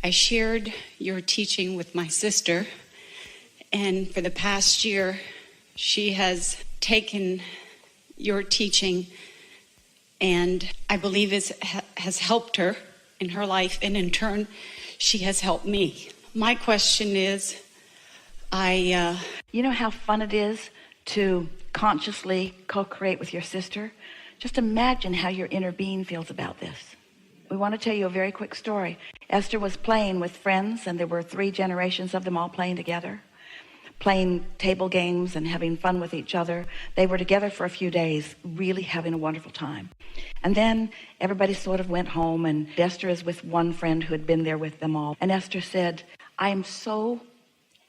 I shared your teaching with my sister, and for the past year, she has taken your teaching and I believe has helped her in her life, and in turn, she has helped me. My question is, You know how fun it is to consciously co-create with your sister? Just imagine how your inner being feels about this. We want to tell you a very quick story. Esther was playing with friends, and there were 3 generations of them all playing together, playing table games and having fun with each other. They were together for a few days, really having a wonderful time. And then everybody sort of went home, and Esther is with one friend who had been there with them all. And Esther said, I am so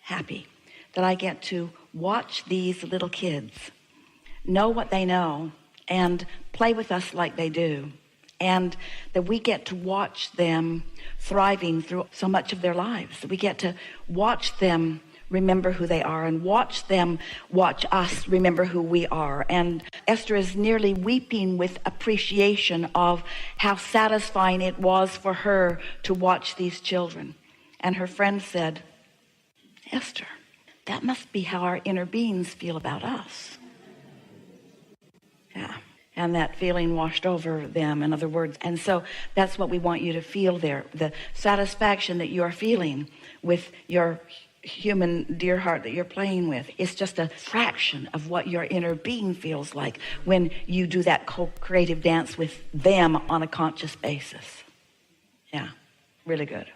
happy that I get to watch these little kids know what they know and play with us like they do, and that we get to watch them thriving through so much of their lives. We get to watch them remember who they are, and watch them watch us remember who we are. And Esther is nearly weeping with appreciation of how satisfying it was for her to watch these children. And her friend said, Esther, that must be how our inner beings feel about us. Yeah. And that feeling washed over them, in other words. And so that's what we want you to feel there. The satisfaction that you are feeling with your human dear heart that you're playing with is just a fraction of what your inner being feels like when you do that co-creative dance with them on a conscious basis. Yeah, really good.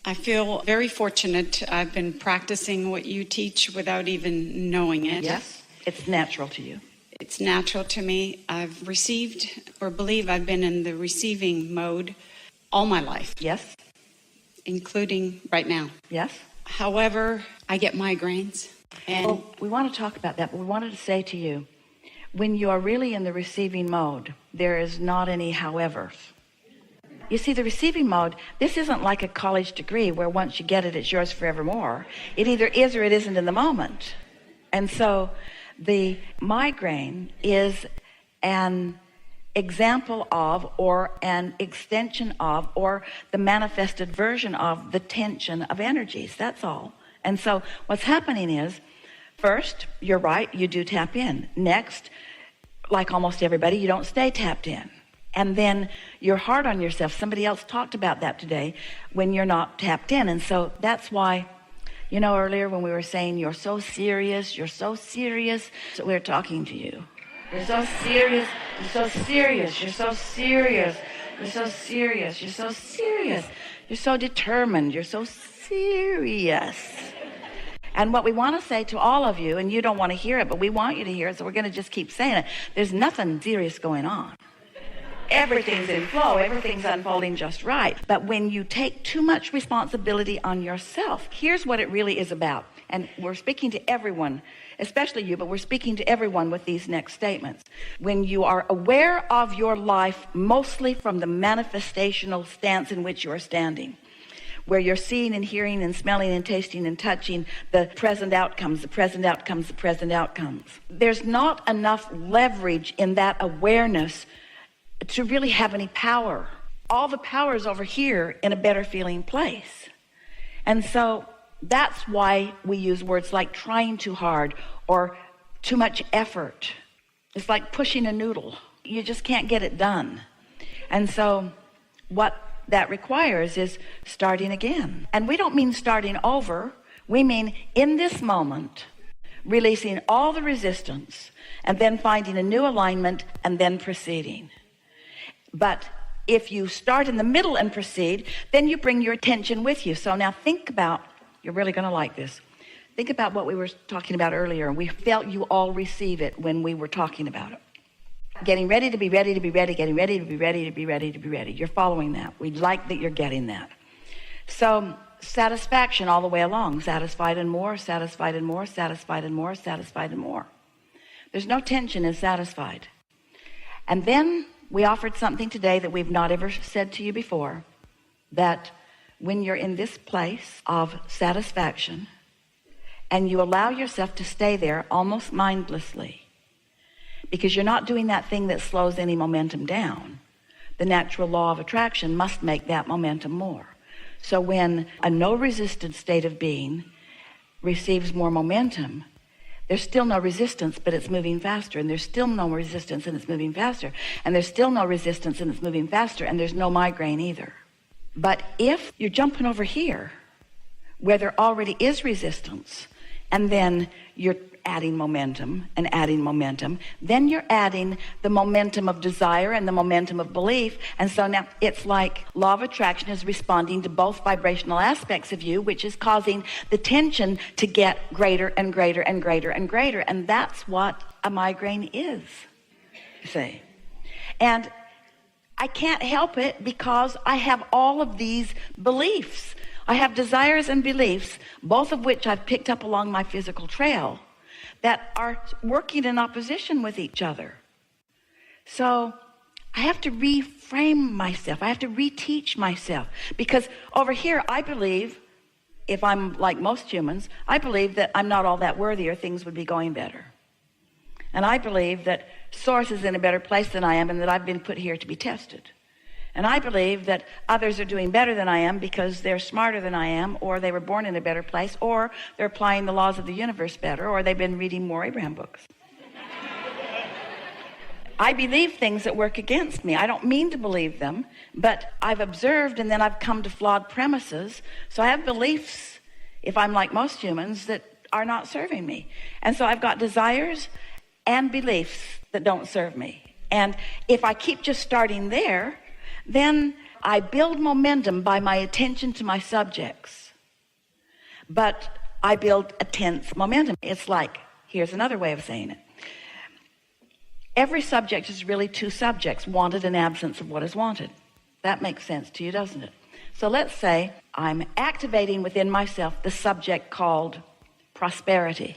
I feel very fortunate. I've been practicing what you teach without even knowing it. Yes, it's natural to you. It's natural to me. I've received, or believe I've been in the receiving mode all my life. Yes. Including right now. Yes. However, I get migraines. And we want to talk about that, but we wanted to say to you, when you are really in the receiving mode, there is not any howevers. You see, the receiving mode, this isn't like a college degree where once you get it, it's yours forevermore. It either is or it isn't in the moment. And so the migraine is an example of, or an extension of, or the manifested version of the tension of energies. That's all. And so what's happening is, first, you're right, you do tap in. Next, like almost everybody, you don't stay tapped in. And then you're hard on yourself. Somebody else talked about that today, when you're not tapped in. And so that's why, you know, earlier when we were saying you're so serious, so we're talking to you. You're so serious, you're so serious, you're so serious, you're so serious, you're so serious, you're so determined, you're so serious. And what we want to say to all of you, and you don't want to hear it, but we want you to hear it, so we're going to just keep saying it. There's nothing serious going on. Everything's in flow, everything's unfolding just right. But when you take too much responsibility on yourself, here's what it really is about. And we're speaking to everyone, especially you, but we're speaking to everyone with these next statements. When you are aware of your life, mostly from the manifestational stance in which you are standing, where you're seeing and hearing and smelling and tasting and touching the present outcomes, the present outcomes, the present outcomes. There's not enough leverage in that awareness to really have any power. All the power is over here in a better feeling place. And so that's why we use words like trying too hard or too much effort. It's like pushing a noodle. You just can't get it done. And so what that requires is starting again. And we don't mean starting over. We mean in this moment, releasing all the resistance and then finding a new alignment and then proceeding. But if you start in the middle and proceed, then you bring your attention with you. So now think about, you're really going to like this. Think about what we were talking about earlier. And we felt you all receive it when we were talking about it. Getting ready to be ready to be ready, getting ready to be ready to be ready to be ready. You're following that. We like that you're getting that. So satisfaction all the way along. Satisfied and more, satisfied and more, satisfied and more, satisfied and more. There's no tension in satisfied. And then we offered something today that we've not ever said to you before, that when you're in this place of satisfaction and you allow yourself to stay there almost mindlessly, because you're not doing that thing that slows any momentum down, the natural law of attraction must make that momentum more. So when a no resistance state of being receives more momentum, there's still no resistance, but it's moving faster. And there's still no resistance, and it's moving faster. And there's still no resistance, and it's moving faster. And there's no migraine either. But if you're jumping over here, where there already is resistance, and then you're adding momentum and adding momentum, then you're adding the momentum of desire and the momentum of belief. And so now it's like law of attraction is responding to both vibrational aspects of you, which is causing the tension to get greater and greater and greater and greater. And that's what a migraine is, you see. And I can't help it because I have all of these beliefs. I have desires and beliefs, both of which I've picked up along my physical trail, that are working in opposition with each other. So I have to reframe myself. I have to reteach myself. Because over here, I believe, if I'm like most humans, I believe that I'm not all that worthy or things would be going better. And I believe that Source is in a better place than I am, and that I've been put here to be tested. And I believe that others are doing better than I am because they're smarter than I am, or they were born in a better place, or they're applying the laws of the universe better, or they've been reading more Abraham books. I believe things that work against me. I don't mean to believe them, but I've observed, and then I've come to flawed premises. So I have beliefs, if I'm like most humans, that are not serving me. And so I've got desires and beliefs that don't serve me. And if I keep just starting there, then I build momentum by my attention to my subjects. But I build a tense momentum. It's like, here's another way of saying it. Every subject is really two subjects, wanted and absence of what is wanted. That makes sense to you, doesn't it? So let's say I'm activating within myself the subject called prosperity.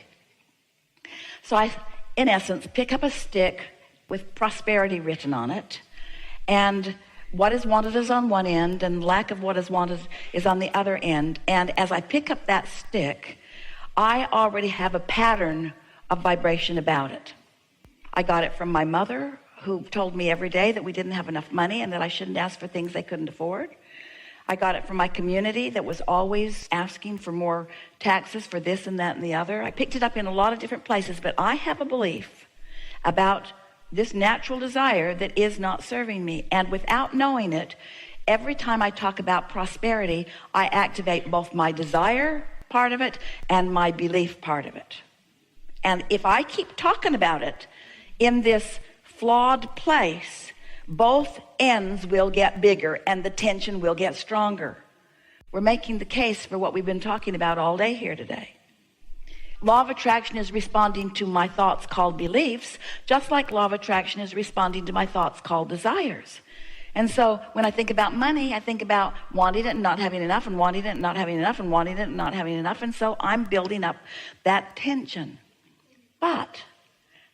So I, in essence, pick up a stick with prosperity written on it, and what is wanted is on one end, and lack of what is wanted is on the other end. And as I pick up that stick, I already have a pattern of vibration about it. I got it from my mother, who told me every day that we didn't have enough money and that I shouldn't ask for things they couldn't afford. I got it from my community that was always asking for more taxes for this and that and the other. I picked it up in a lot of different places, but I have a belief about this natural desire that is not serving me. And without knowing it, every time I talk about prosperity, I activate both my desire part of it and my belief part of it. And if I keep talking about it in this flawed place, both ends will get bigger and the tension will get stronger. We're making the case for what we've been talking about all day here today. Law of attraction is responding to my thoughts called beliefs, just like law of attraction is responding to my thoughts called desires. And so when I think about money, I think about wanting it and not having enough, and wanting it and not having enough, and wanting it and not having enough. And so I'm building up that tension. But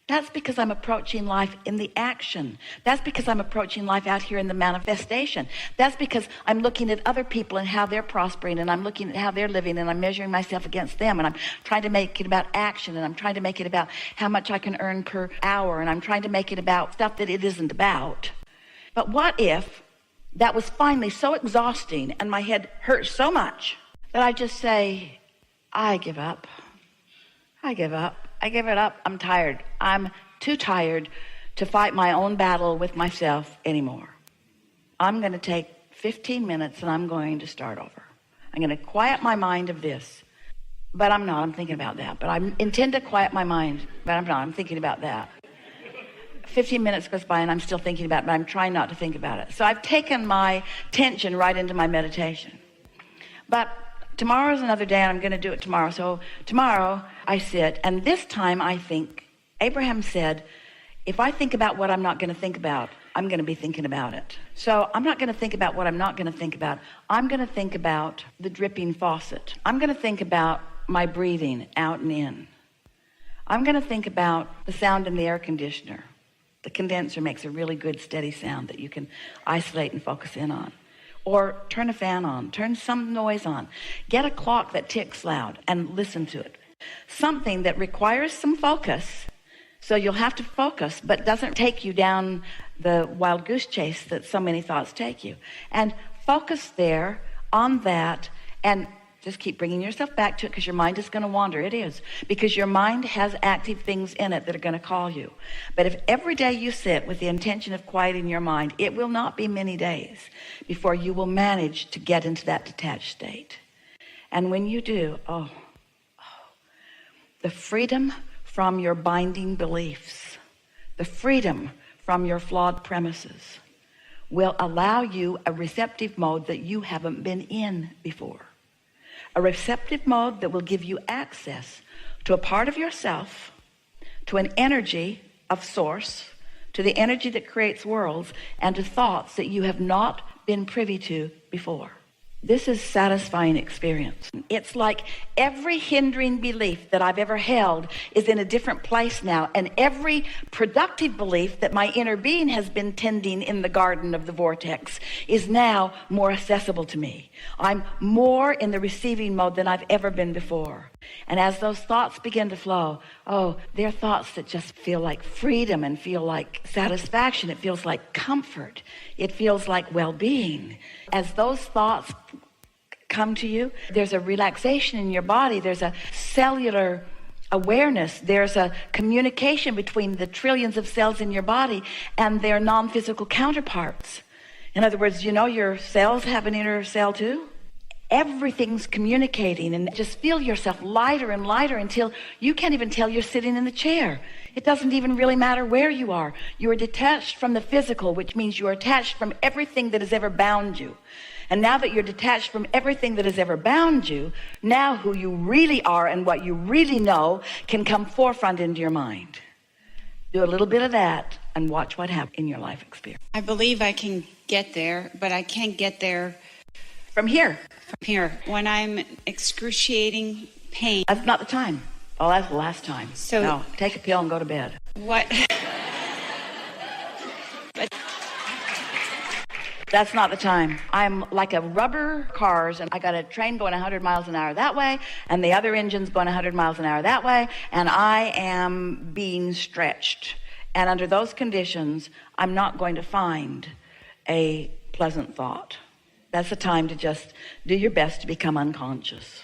that's because I'm approaching life in the action. That's because I'm approaching life out here in the manifestation. That's because I'm looking at other people and how they're prospering, and I'm looking at how they're living, and I'm measuring myself against them, and I'm trying to make it about action, and I'm trying to make it about how much I can earn per hour, and I'm trying to make it about stuff that it isn't about. But what if that was finally so exhausting and my head hurts so much that I just say, I give up. I give up. I give it up. I'm tired. I'm too tired to fight my own battle with myself anymore. I'm going to take 15 minutes and I'm going to start over. I'm going to quiet my mind of this. But I'm not. I'm thinking about that. But I intend to quiet my mind. But I'm not. I'm thinking about that. 15 minutes goes by and I'm still thinking about it, but I'm trying not to think about it. So I've taken my tension right into my meditation. But tomorrow's another day, and I'm going to do it tomorrow. So tomorrow I sit, and this time I think. Abraham said, if I think about what I'm not going to think about, I'm going to be thinking about it. So I'm not going to think about what I'm not going to think about. I'm going to think about the dripping faucet. I'm going to think about my breathing out and in. I'm going to think about the sound in the air conditioner. The condenser makes a really good steady sound that you can isolate and focus in on. Or turn a fan on, turn some noise on. Get a clock that ticks loud and listen to it. Something that requires some focus, so you'll have to focus, but doesn't take you down the wild goose chase that so many thoughts take you. And focus there on that, and just keep bringing yourself back to it, because your mind is going to wander. It is, because your mind has active things in it that are going to call you. But if every day you sit with the intention of quieting your mind, it will not be many days before you will manage to get into that detached state. And when you do, the freedom from your binding beliefs, the freedom from your flawed premises will allow you a receptive mode that you haven't been in before. A receptive mode that will give you access to a part of yourself, to an energy of source, to the energy that creates worlds, and to thoughts that you have not been privy to before. This is satisfying experience. It's like every hindering belief that I've ever held is in a different place now, and every productive belief that my inner being has been tending in the garden of the vortex is now more accessible to me. I'm more in the receiving mode than I've ever been before. And as those thoughts begin to flow, they're thoughts that just feel like freedom and feel like satisfaction. It feels like comfort. It feels like well-being. As those thoughts come to you, there's a relaxation in your body. There's a cellular awareness. There's a communication between the trillions of cells in your body and their non-physical counterparts. In other words, your cells have an inner cell too. Everything's communicating, and just feel yourself lighter and lighter until you can't even tell you're sitting in the chair. It doesn't even really matter where you are. You are detached from the physical, which means you are attached from everything that has ever bound you. And now that you're detached from everything that has ever bound you, now who you really are and what you really know can come forefront into your mind. Do a little bit of that and watch what happens in your life experience. I believe I can get there, but I can't get there from here. When I'm excruciating pain. That's not the time. Oh, that's the last time. So no, take a pill and go to bed. What? But that's not the time. I'm like a rubber cars, and I got a train going 100 miles an hour that way, and the other engine's going 100 miles an hour that way, and I am being stretched. And under those conditions, I'm not going to find a pleasant thought. That's the time to just do your best to become unconscious.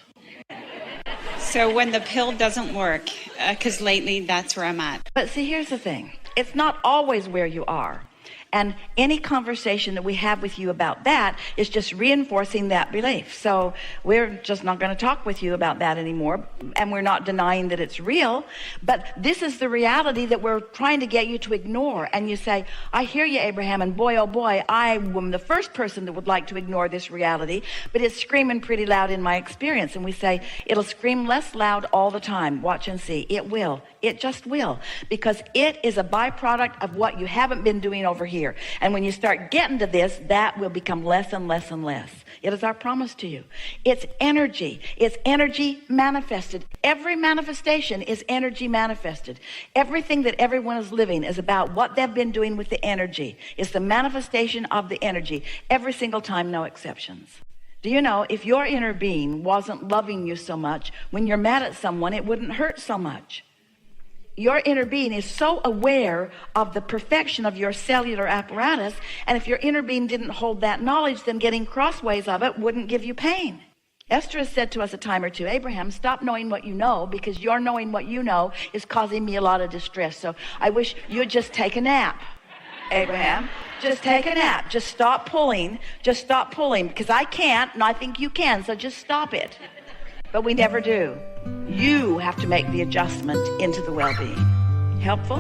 So when the pill doesn't work, because lately that's where I'm at. But see, here's the thing. It's not always where you are. And any conversation that we have with you about that is just reinforcing that belief. So we're just not going to talk with you about that anymore. And we're not denying that it's real. But this is the reality that we're trying to get you to ignore. And you say, I hear you, Abraham. And boy, oh boy, I am the first person that would like to ignore this reality. But it's screaming pretty loud in my experience. And we say, it'll scream less loud all the time. Watch and see. It will. It just will. Because it is a byproduct of what you haven't been doing over here. And when you start getting to this, that will become less and less and less. It is our promise to you. It's energy. It's energy manifested. Every manifestation is energy manifested. Everything that everyone is living is about what they've been doing with the energy. It's the manifestation of the energy. Every single time, no exceptions. Do you know, if your inner being wasn't loving you so much, when you're mad at someone, it wouldn't hurt so much. Your inner being is so aware of the perfection of your cellular apparatus, and if your inner being didn't hold that knowledge, then getting crossways of it wouldn't give you pain. Esther has said to us a time or two, Abraham, stop knowing what you know, because your knowing what you know is causing me a lot of distress. So I wish you'd just take a nap, Abraham. Just take a nap. Just stop pulling. Just stop pulling, because I can't, and I think you can, so just stop it. But we never do. You have to make the adjustment into the well-being. Helpful?